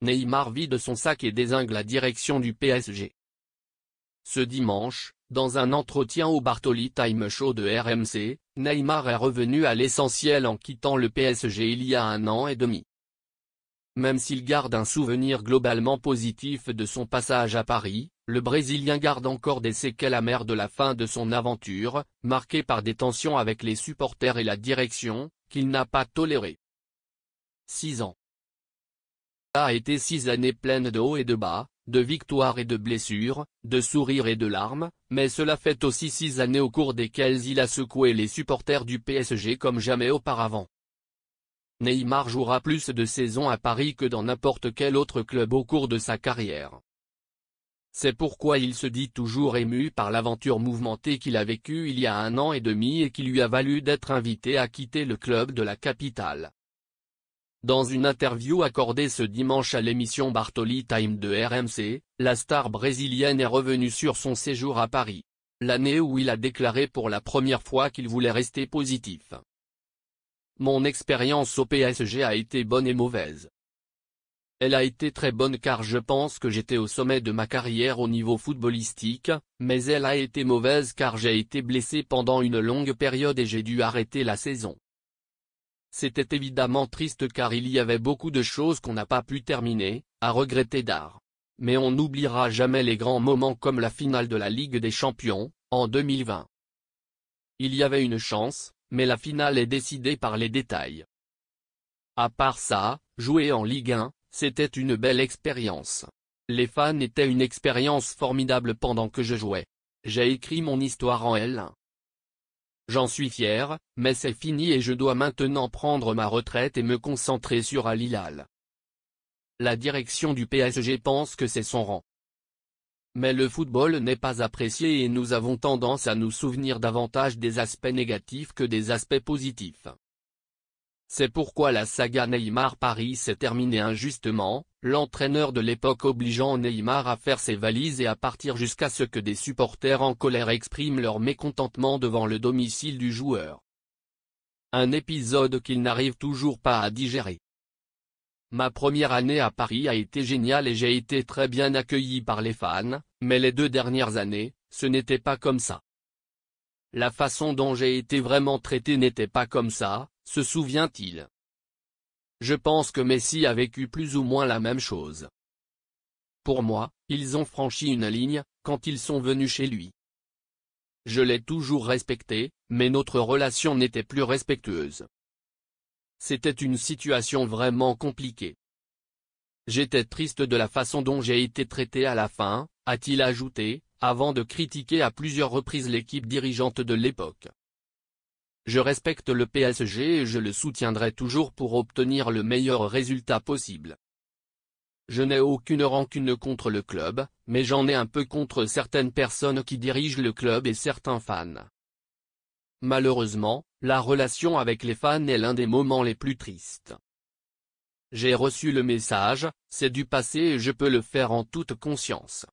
Neymar vide son sac et dézingue la direction du PSG. Ce dimanche, dans un entretien au Bartoli Time Show de RMC, Neymar est revenu à l'essentiel en quittant le PSG il y a 1 an et demi. Même s'il garde un souvenir globalement positif de son passage à Paris, le Brésilien garde encore des séquelles amères de la fin de son aventure, marquée par des tensions avec les supporters et la direction, qu'il n'a pas tolérées. 6 ans. Ça a été 6 années pleines de hauts et de bas, de victoires et de blessures, de sourires et de larmes, mais cela fait aussi 6 années au cours desquelles il a secoué les supporters du PSG comme jamais auparavant. Neymar jouera plus de saisons à Paris que dans n'importe quel autre club au cours de sa carrière. C'est pourquoi il se dit toujours ému par l'aventure mouvementée qu'il a vécue il y a 1 an et demi et qui lui a valu d'être invité à quitter le club de la capitale. Dans une interview accordée ce dimanche à l'émission Bartoli Time de RMC, la star brésilienne est revenue sur son séjour à Paris. L'année où il a déclaré pour la première fois qu'il voulait rester positif. Mon expérience au PSG a été bonne et mauvaise. Elle a été très bonne car je pense que j'étais au sommet de ma carrière au niveau footballistique, mais elle a été mauvaise car j'ai été blessé pendant une longue période et j'ai dû arrêter la saison. C'était évidemment triste car il y avait beaucoup de choses qu'on n'a pas pu terminer, à regretter d'art. Mais on n'oubliera jamais les grands moments comme la finale de la Ligue des Champions, en 2020. Il y avait une chance, mais la finale est décidée par les détails. À part ça, jouer en Ligue 1, c'était une belle expérience. Les fans étaient une expérience formidable pendant que je jouais. J'ai écrit mon histoire en L1. J'en suis fier, mais c'est fini et je dois maintenant prendre ma retraite et me concentrer sur Al Hilal. La direction du PSG pense que c'est son rang. Mais le football n'est pas apprécié et nous avons tendance à nous souvenir davantage des aspects négatifs que des aspects positifs. C'est pourquoi la saga Neymar Paris s'est terminée injustement, l'entraîneur de l'époque obligeant Neymar à faire ses valises et à partir jusqu'à ce que des supporters en colère expriment leur mécontentement devant le domicile du joueur. Un épisode qu'il n'arrive toujours pas à digérer. Ma première année à Paris a été géniale et j'ai été très bien accueilli par les fans, mais les 2 dernières années, ce n'était pas comme ça. La façon dont j'ai été vraiment traité n'était pas comme ça, se souvient-il. Je pense que Messi a vécu plus ou moins la même chose. Pour moi, ils ont franchi une ligne, quand ils sont venus chez lui. Je l'ai toujours respecté, mais notre relation n'était plus respectueuse. C'était une situation vraiment compliquée. J'étais triste de la façon dont j'ai été traité à la fin, a-t-il ajouté, avant de critiquer à plusieurs reprises l'équipe dirigeante de l'époque. Je respecte le PSG et je le soutiendrai toujours pour obtenir le meilleur résultat possible. Je n'ai aucune rancune contre le club, mais j'en ai un peu contre certaines personnes qui dirigent le club et certains fans. Malheureusement, la relation avec les fans est l'un des moments les plus tristes. J'ai reçu le message, c'est du passé et je peux le faire en toute conscience.